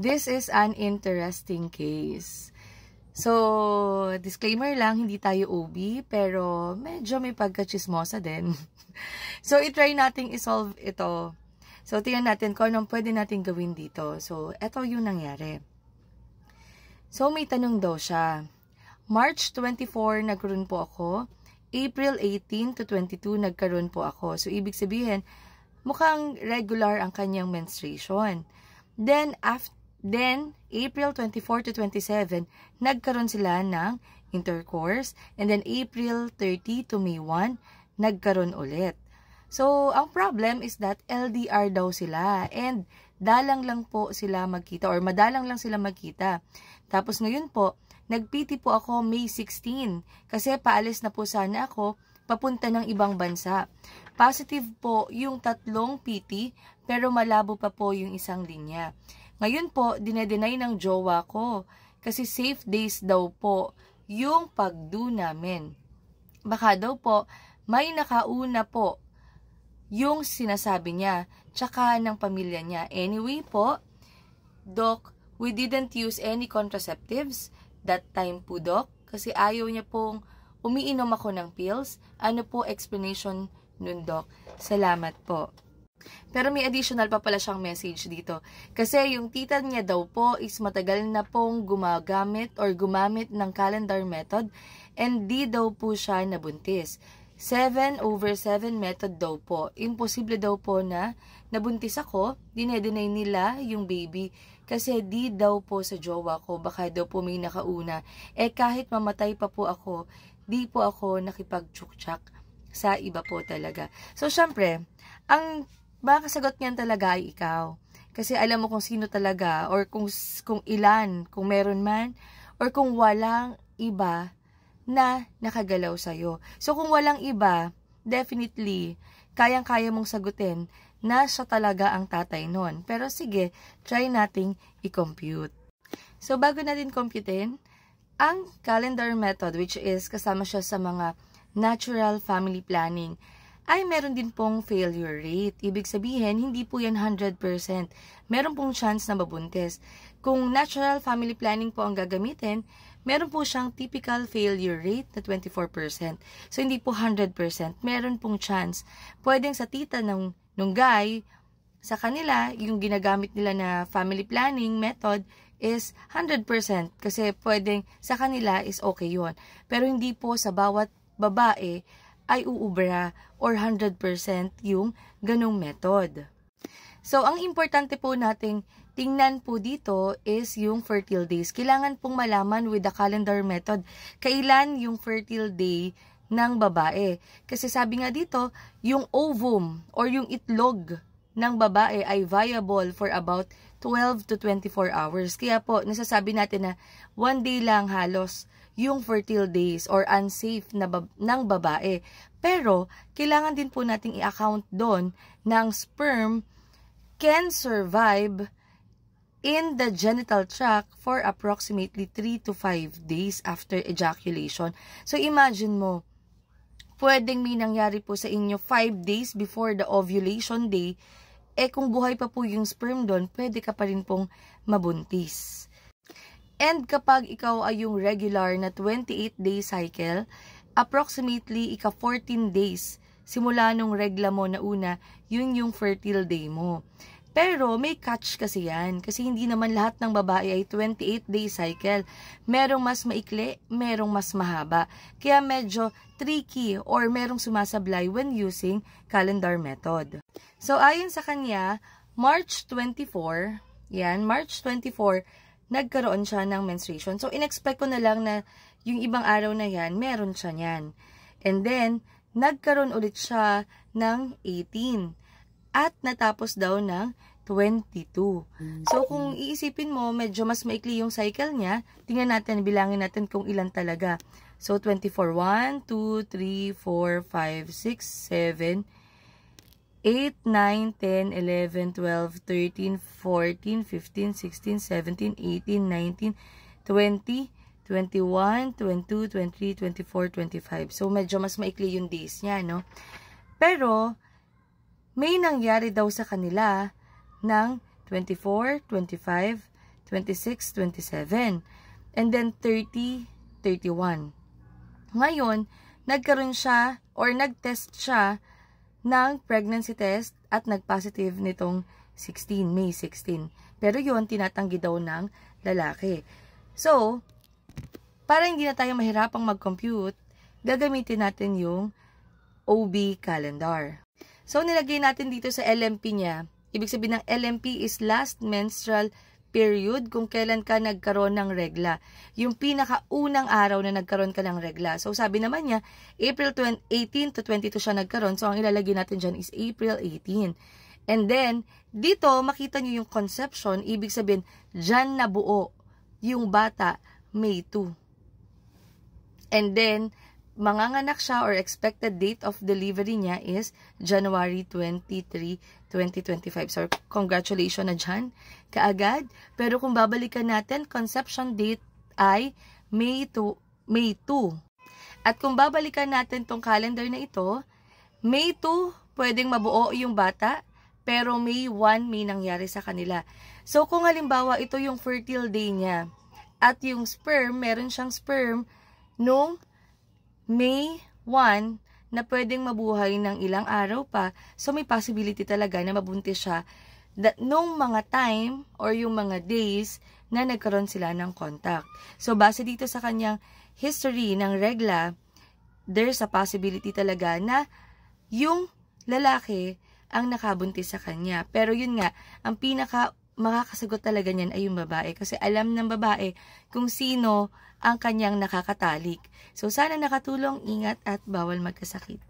This is an interesting case. So, disclaimer lang, hindi tayo OB, pero medyo may pagka-chismosa din. So, itry nating isolve ito. So, tingnan natin kung anong pwede natin gawin dito. So, ito yung nangyari. So, may tanong daw siya. March 24, nagkaroon po ako. April 18 to 22, nagkaroon po ako. So, ibig sabihin, mukhang regular ang kanyang menstruation. Then, April 24 to 27, nagkaroon sila ng intercourse. And then, April 30 to May 1, nagkaroon ulit. So, ang problem is that LDR daw sila. And, dalang lang po sila magkita or madalang lang sila magkita. Tapos, ngayon po, nag-PT po ako May 16 kasi paalis na po sana ako papunta ng ibang bansa. Positive po yung 3 PT pero malabo pa po yung isang linya. Ngayon po, dinedenay ng jowa ko kasi safe days daw po yung pag-do namin. Baka daw po may nakauna po yung sinasabi niya tsaka ng pamilya niya. Anyway po, Doc, we didn't use any contraceptives that time po, Doc, kasi ayaw niya pong umiinom ako ng pills. Ano po explanation nun, Doc? Salamat po. Pero may additional pa pala siyang message dito. Kasi yung tita niya daw po is matagal na pong gumamit ng calendar method and di daw po siya nabuntis. 7/7 method daw po. Imposible daw po na nabuntis ako. Dinedenay nila yung baby kasi di daw po sa jowa ko. Baka daw po may nakauna. Kahit mamatay pa po ako, di po ako nakipag-tsuktsak sa iba po talaga. So, syempre, ang makasagot niyan talaga ay ikaw. Kasi alam mo kung sino talaga or kung ilan, kung meron man, or kung walang iba na nakagalaw sa'yo. So, kung walang iba, definitely, kayang-kaya mong sagutin na siya talaga ang tatay nun. Pero sige, try nating i-compute. So, bago natin computein, ang calendar method, which is kasama siya sa mga natural family planning, ay meron din pong failure rate. Ibig sabihin, hindi po yan 100%. Meron pong chance na mabuntis. Kung natural family planning po ang gagamitin, meron po siyang typical failure rate na 24%. So, hindi po 100%. Meron pong chance. Pwedeng sa tita nung guy, sa kanila, yung ginagamit nila na family planning method is 100%. Kasi pwedeng sa kanila is okay yun. Pero hindi po sa bawat babae ay uubra or 100% yung ganong method. So, ang importante po nating tingnan po dito is yung fertile days. Kailangan pong malaman with the calendar method kailan yung fertile day ng babae. Kasi sabi nga dito, yung ovum or yung itlog ng babae ay viable for about 12 to 24 hours. Kaya po, nasasabi natin na 1 day lang halos yung fertile days or unsafe ng babae. Pero, kailangan din po nating i-account doon ng sperm can survive in the genital tract for approximately 3 to 5 days after ejaculation. So, imagine mo, pwedeng may nangyari po sa inyo 5 days before the ovulation day, kung buhay pa po yung sperm doon, pwede ka pa rin pong mabuntis. And kapag ikaw ay yung regular na 28-day cycle, approximately ika 14 days simula nung regla mo na una, yun yung fertile day mo. Pero may catch kasi yan. Kasi hindi naman lahat ng babae ay 28-day cycle. Merong mas maikli, merong mas mahaba. Kaya medyo tricky or merong sumasablay when using calendar method. So ayon sa kanya, March 24, nagkaroon siya ng menstruation. So, in-expect ko na lang na yung ibang araw na yan, meron siya niyan. And then, nagkaroon ulit siya ng 18. At natapos daw ng 22. So, kung iisipin mo, medyo mas maikli yung cycle niya, tingnan natin, bilangin natin kung ilan talaga. So, 24, 1, 2, 3, 4, 5, 6, 7, 8, 9, 10, 11, 12, 13, 14, 15, 16, 17, 18, 19, 20, 21, 22, 23, 24, 25. So, medyo mas maikli yung days niya, no? Pero, may nangyari daw sa kanila ng 24, 25, 26, 27. And then 30, 31. Ngayon, nagkaroon siya or nag-test siya ng pregnancy test at nag-positive nitong 16, May 16. Pero yun, tinatanggi daw ng lalaki. So, para hindi na tayo mahirapang mag-compute, gagamitin natin yung OB calendar. So, nilagay natin dito sa LMP niya. Ibig sabihin ng LMP is last menstrual period kung kailan ka nagkaroon ng regla. Yung pinakaunang araw na nagkaroon ka ng regla. So, sabi naman niya, April 18 to 22 siya nagkaroon. So, ang ilalagay natin dyan is April 18. And then, dito, makita niyo yung conception. Ibig sabihin, dyan nabuo yung bata, May 2. And then, manganganak siya or expected date of delivery niya is January 23, 2025. So, congratulations na dyan, kaagad. Pero kung babalikan natin, conception date ay May 2. At kung babalikan natin tong calendar na ito, May 2, pwedeng mabuo yung bata, pero May 1 may nangyari sa kanila. So, kung halimbawa, ito yung fertile day niya, at yung sperm, meron siyang sperm nung May 1 na pwedeng mabuhay ng ilang araw pa, so may possibility talaga na mabuntis siya nung mga time or yung mga days na nagkaroon sila ng contact. So, base dito sa kanyang history ng regla, there's a possibility talaga na yung lalaki ang nakabuntis sa kanya. Pero yun nga, ang pinaka makakasagot talaga niyan ay yung babae. Kasi alam ng babae kung sino ang kanyang nakakatalik. So, sana nakatulong, ingat at bawal magkasakit.